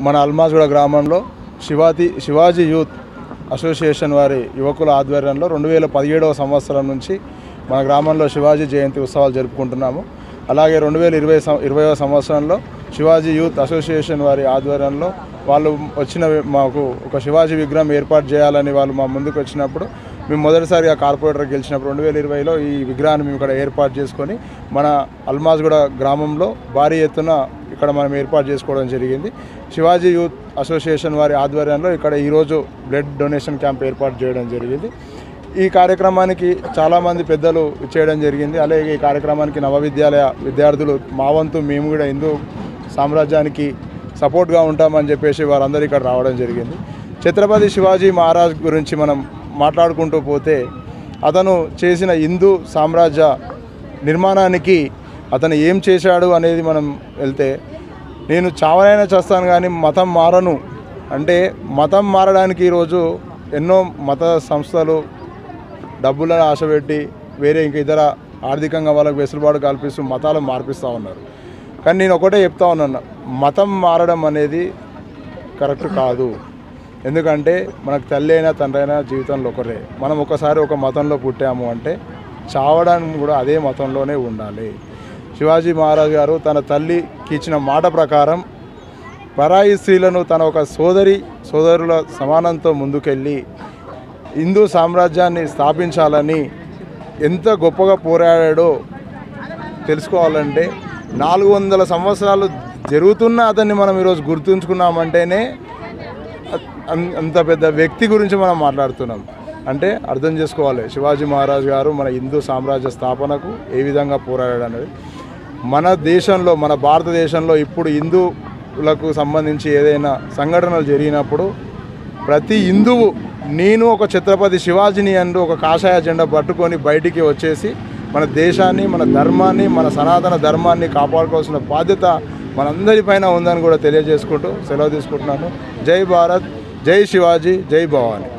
మన అల్మాజ్గూడ గ్రామంలో Shivaji youth association వారి యువకుల ఆధ్వర్యంలో 2017వ సంవత్సరం నుంచి మన గ్రామంలో శివాజీ జయంతి ఉత్సవాలు జరుపుకుంటున్నాము. అలాగే 2020వ సంవత్సరంలో శివాజీ యూత్ అసోసియేషన్ వారి ఆధ్వర్యంలో వాళ్ళు మాకు ఒక శివాజీ విగ్రహం ఏర్పాటు చేయాలని వాళ్ళు మా ముందుకు వచ్చినప్పుడు మేము మొదటిసారిగా కార్పొరేటర్ గెలిచినప్పుడు 2020లో ఈ విగ్రహాన్ని మేము ఇక్కడ ఏర్పాటు చేసుకొని మన అల్మాజ్గూడ గ్రామంలో భారీ ఎత్తున ఇక్కడ మనం ఏర్పాటు చేసుకోవడం జరిగింది. శివాజీ యూత్ అసోసియేషన్ వారి ఆధ్వర్యంలో ఇక్కడ ఈరోజు బ్లడ్ డొనేషన్ క్యాంప్ ఏర్పాటు చేయడం జరిగింది. ఈ కార్యక్రమానికి చాలామంది పెద్దలు చేయడం జరిగింది. అలాగే ఈ కార్యక్రమానికి నవవిద్యాలయ విద్యార్థులు మా వంతు మేము కూడా హిందూ సామ్రాజ్యానికి సపోర్ట్గా ఉంటామని చెప్పేసి వారందరూ ఇక్కడ రావడం జరిగింది. ఛత్రపతి శివాజీ మహారాజ్ గురించి మనం మాట్లాడుకుంటూ పోతే అతను చేసిన హిందూ సామ్రాజ్య నిర్మాణానికి అతను ఏం చేశాడు అనేది మనం వెళ్తే, నేను చావనైనా చేస్తాను కానీ మతం మారను అంటే, మతం మారడానికి ఈరోజు ఎన్నో మత సంస్థలు డబ్బులను ఆశపెట్టి వేరే ఇంక ఇతర ఆర్థికంగా వాళ్ళకి వెసులుబాటు కల్పిస్తూ మతాలను మార్పిస్తూ ఉన్నారు. కానీ నేను ఒకటే చెప్తా ఉన్నాను, మతం మారడం అనేది కరెక్ట్ కాదు. ఎందుకంటే మనకు తల్లి అయినా తండ్రి అయినా జీవితంలో ఒకరే. మనం ఒకసారి ఒక మతంలో పుట్టాము అంటే చావడానికి కూడా అదే మతంలోనే ఉండాలి. శివాజీ మహారాజ్ గారు తన తల్లికి ఇచ్చిన మాట ప్రకారం పరాయి స్త్రీలను తన ఒక సోదరుల సమానంతో ముందుకెళ్ళి హిందూ సామ్రాజ్యాన్ని స్థాపించాలని ఎంత గొప్పగా పోరాడాడో తెలుసుకోవాలంటే 400 సంవత్సరాలు జరుగుతున్న అతన్ని మనం ఈరోజు గుర్తుంచుకున్నామంటేనే అంత పెద్ద వ్యక్తి గురించి మనం మాట్లాడుతున్నాం. అంటే అర్థం చేసుకోవాలి శివాజీ మహారాజ్ గారు మన హిందూ సామ్రాజ్య స్థాపనకు ఏ విధంగా పోరాడాడు అనేది. మన దేశంలో, మన భారతదేశంలో ఇప్పుడు హిందువులకు సంబంధించి ఏదైనా సంఘటనలు జరిగినప్పుడు ప్రతి హిందువు నేను ఒక ఛత్రపతి శివాజీని అంటూ ఒక కాషాయ జెండా పట్టుకొని బయటికి వచ్చేసి మన దేశాన్ని, మన ధర్మాన్ని, మన సనాతన ధర్మాన్ని కాపాడుకోవాల్సిన బాధ్యత మనందరిపైన ఉందని కూడా తెలియజేసుకుంటూ సెలవు తీసుకుంటున్నాను. జై భారత్, జై శివాజీ, జై భవానీ.